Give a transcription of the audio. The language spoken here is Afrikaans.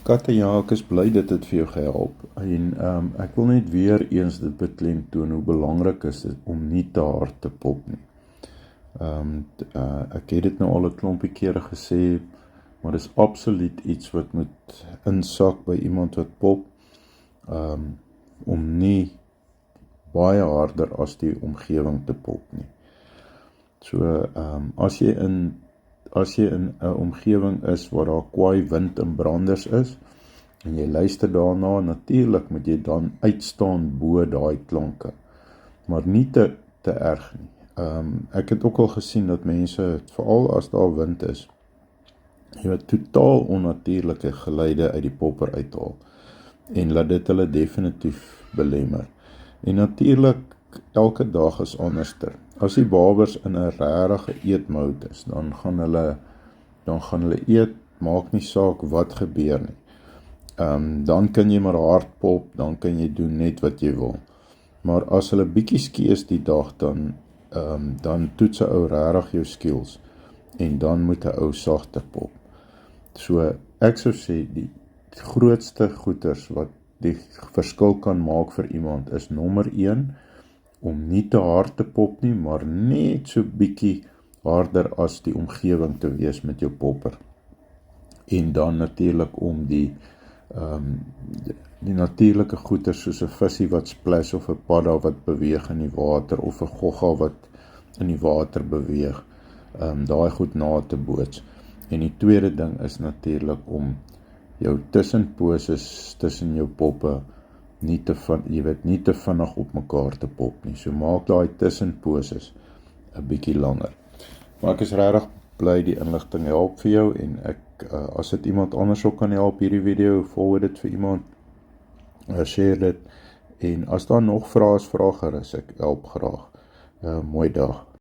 Katte, ja, ek is bly dit het vir jou gehelp. En ek wil net weer eens dit beklemtoon hoe belangrik is dit om nie te hard te pop nie. Ek het dit nou al 'n klompie kere gesê, maar dis absoluut iets wat moet insak by iemand wat pop, om nie baie harder as die omgewing te pop nie. So, as jy in 'n omgewing is waar daar kwaai wind en branders is, en jy luister daarna, natuurlik moet jy dan uitstaan bo daai klanke, maar nie te erg nie. Ek het ook al gesien dat mense, veral as daar wind is, jy het totaal onnatuurlike geluide uit die popper uithaal, en laat dit hulle definitief belemmer. En natuurlik, elke dag is anderster. As die babers in 'n regte eetmode is, dan gaan hulle eet, maak nie saak wat gebeur nie. Dan kan jy maar hard pop, dan kan jy doen net wat jy wil. Maar as hulle bietjie skie is die dag, dan toets 'n ou regtig jou skills, en dan moet 'n ou sagter pop. So, ek sou sê, die grootste goeters wat die verskil kan maak vir iemand is nommer 1, om nie te hard te pop nie, maar net so bietjie harder as die omgewing te wees met jou popper. En dan natuurlik om die natuurlike goeters soos 'n visie wat splash, of 'n padda wat beweeg in die water, of 'n gogga wat in die water beweeg, daai goed na te boots. En die tweede ding is natuurlik om jou tussenposes tussen jou poppe nie te vinnig op mekaar te pop nie. So maak daai tussenposes 'n bietjie langer. Maar ek is regtig bly die inligting help vir jou, en as dit iemand anders ook kan help, hierdie video, forward dit vir iemand, share dit, en as daar nog vrae is, vra gerus, ek help graag. Mooi dag.